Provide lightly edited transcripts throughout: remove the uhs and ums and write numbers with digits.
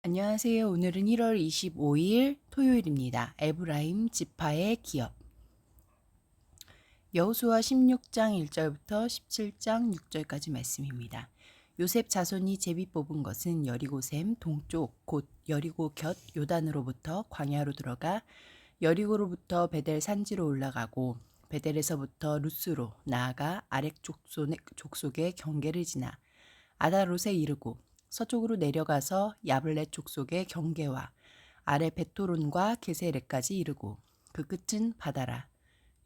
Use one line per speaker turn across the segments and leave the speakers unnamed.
안녕하세요. 오늘은 1월 25일 토요일입니다. 에브라임 지파의 기업. 여호수아 16장 1절부터 17장 6절까지 말씀입니다. 요셉 자손이 제비 뽑은 것은 여리고샘 동쪽 곧 여리고 곁 요단으로부터 광야로 들어가 여리고로부터 베델 산지로 올라가고 베델에서부터 루스로 나아가 아렉 족속의 경계를 지나 아다롯에 이르고 서쪽으로 내려가서 야블렛 족속의 경계와 아래 베토론과 게세렛까지 이르고 그 끝은 바다라.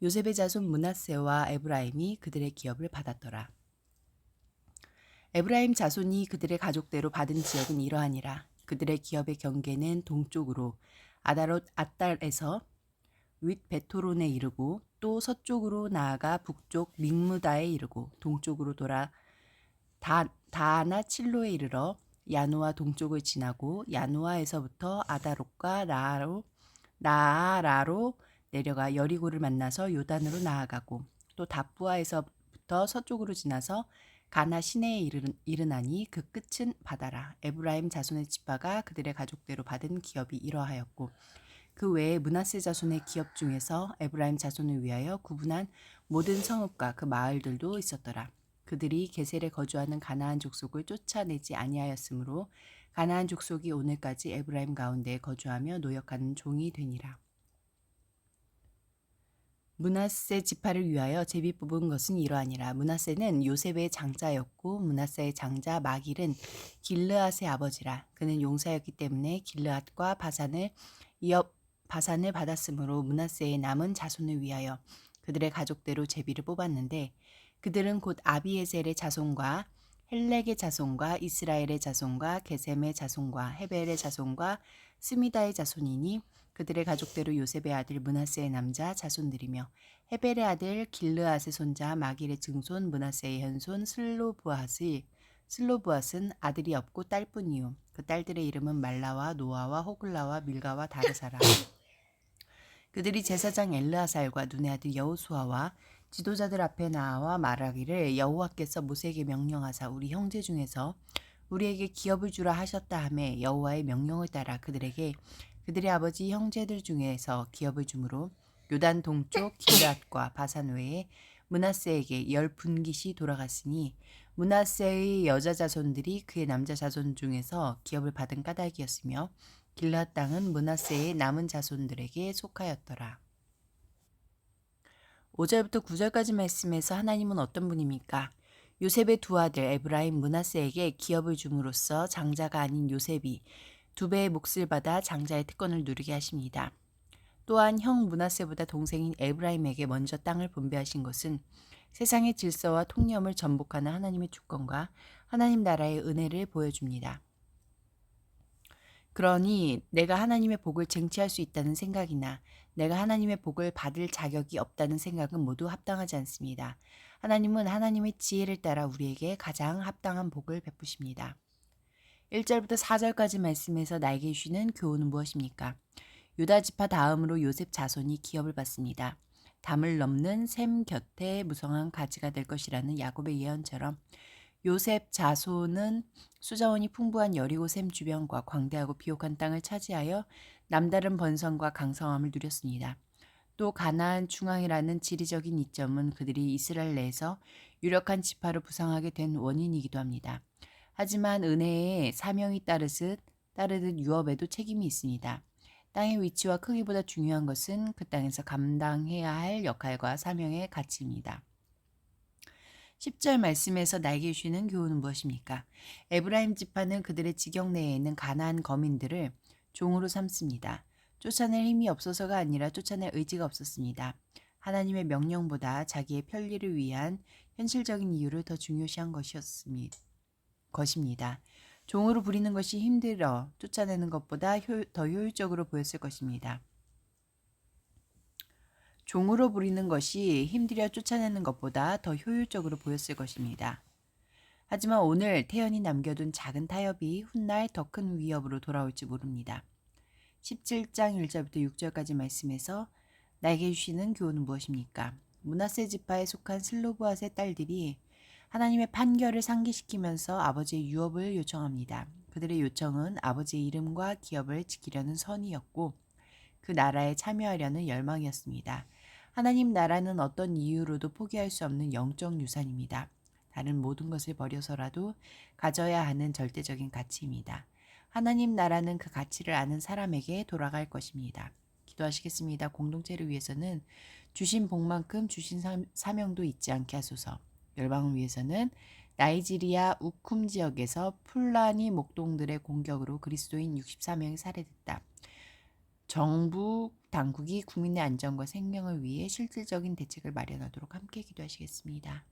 요셉의 자손 므낫세와 에브라임이 그들의 기업을 받았더라. 에브라임 자손이 그들의 가족대로 받은 지역은 이러하니라. 그들의 기업의 경계는 동쪽으로 아다롯 앗달에서 윗 베토론에 이르고 또 서쪽으로 나아가 북쪽 믹무다에 이르고 동쪽으로 돌아 다하나 칠로에 이르러 야노아 동쪽을 지나고 야노아에서부터 아다롯과 나아라로 내려가 여리고를 만나서 요단으로 나아가고 또 다부아에서부터 서쪽으로 지나서 가나 시내에 이르나니 그 끝은 바다라. 에브라임 자손의 지파가 그들의 가족대로 받은 기업이 이러하였고 그 외에 므낫세 자손의 기업 중에서 에브라임 자손을 위하여 구분한 모든 성읍과 그 마을들도 있었더라. 그들이 게셀에 거주하는 가나안 족속을 쫓아내지 아니하였으므로 가나안 족속이 오늘까지 에브라임 가운데에 거주하며 노역하는 종이 되니라. 므낫세 지파를 위하여 제비 뽑은 것은 이러하니라. 므낫세는 요셉의 장자였고 므낫세의 장자 마길은 길르앗의 아버지라. 그는 용사였기 때문에 길르앗과 바산을 받았으므로 므낫세의 남은 자손을 위하여 그들의 가족대로 제비를 뽑았는데 그들은 곧 아비에셀의 자손과 헬렉의 자손과 이스라엘의 자손과 게셈의 자손과 헤벨의 자손과 스미다의 자손이니 그들의 가족대로 요셉의 아들 므낫세의 남자 자손들이며 헤벨의 아들 길르앗의 손자 마길의 증손 므낫세의 현손 슬로브앗은 아들이 없고 딸뿐이요 그 딸들의 이름은 말라와 노아와 호글라와 밀가와 다르사라. 그들이 제사장 엘르아살과 눈의 아들 여호수아와 지도자들 앞에 나와 말하기를 여호와께서 모세에게 명령하사 우리 형제 중에서 우리에게 기업을 주라 하셨다 하매 여호와의 명령을 따라 그들에게 그들의 아버지 형제들 중에서 기업을 주므로 요단 동쪽 길앗과 바산 외에 므낫세에게 10분깃이 돌아갔으니 므낫세의 여자 자손들이 그의 남자 자손 중에서 기업을 받은 까닭이었으며 길앗 땅은 므낫세의 남은 자손들에게 속하였더라. 5절부터 9절까지 말씀에서 하나님은 어떤 분입니까? 요셉의 두 아들 에브라임 므낫세에게 기업을 줌으로써 장자가 아닌 요셉이 두 배의 몫을 받아 장자의 특권을 누리게 하십니다. 또한 형 므낫세보다 동생인 에브라임에게 먼저 땅을 분배하신 것은 세상의 질서와 통념을 전복하는 하나님의 주권과 하나님 나라의 은혜를 보여줍니다. 그러니 내가 하나님의 복을 쟁취할 수 있다는 생각이나 내가 하나님의 복을 받을 자격이 없다는 생각은 모두 합당하지 않습니다. 하나님은 하나님의 지혜를 따라 우리에게 가장 합당한 복을 베푸십니다. 1절부터 4절까지 말씀에서 나에게 주시는 교훈은 무엇입니까? 유다 지파 다음으로 요셉 자손이 기업을 받습니다. 담을 넘는 샘 곁에 무성한 가지가 될 것이라는 야곱의 예언처럼 요셉 자손은 수자원이 풍부한 여리고 샘 주변과 광대하고 비옥한 땅을 차지하여 남다른 번성과 강성함을 누렸습니다. 또 가나안 중앙이라는 지리적인 이점은 그들이 이스라엘 내에서 유력한 지파로 부상하게 된 원인이기도 합니다. 하지만 은혜의 사명이 따르듯 유업에도 책임이 있습니다. 땅의 위치와 크기보다 중요한 것은 그 땅에서 감당해야 할 역할과 사명의 가치입니다. 10절 말씀에서 나에게 주시는 교훈은 무엇입니까? 에브라임 지파는 그들의 지경 내에 있는 가나안 거민들을 종으로 삼습니다. 쫓아낼 힘이 없어서가 아니라 쫓아낼 의지가 없었습니다. 하나님의 명령보다 자기의 편리를 위한 현실적인 이유를 더 중요시한 것입니다. 종으로 부리는 것이 힘들어 쫓아내는 것보다 더 효율적으로 보였을 것입니다. 종으로 부리는 것이 힘들여 쫓아내는 것보다 더 효율적으로 보였을 것입니다. 하지만 오늘 태연이 남겨둔 작은 타협이 훗날 더 큰 위협으로 돌아올지 모릅니다. 17장 1절부터 6절까지 말씀에서 나에게 주시는 교훈은 무엇입니까? 므낫세 지파에 속한 슬로브앗의 딸들이 하나님의 판결을 상기시키면서 아버지의 유업을 요청합니다. 그들의 요청은 아버지의 이름과 기업을 지키려는 선이었고 그 나라에 참여하려는 열망이었습니다. 하나님 나라는 어떤 이유로도 포기할 수 없는 영적 유산입니다. 다른 모든 것을 버려서라도 가져야 하는 절대적인 가치입니다. 하나님 나라는 그 가치를 아는 사람에게 돌아갈 것입니다. 기도하시겠습니다. 공동체를 위해서는 주신 복만큼 주신 사명도 잊지 않게 하소서. 열방을 위해서는 나이지리아 우쿰 지역에서 풀라니 목동들의 공격으로 그리스도인 64명이 살해됐다. 정부 당국이 국민의 안전과 생명을 위해 실질적인 대책을 마련하도록 함께 기도하시겠습니다.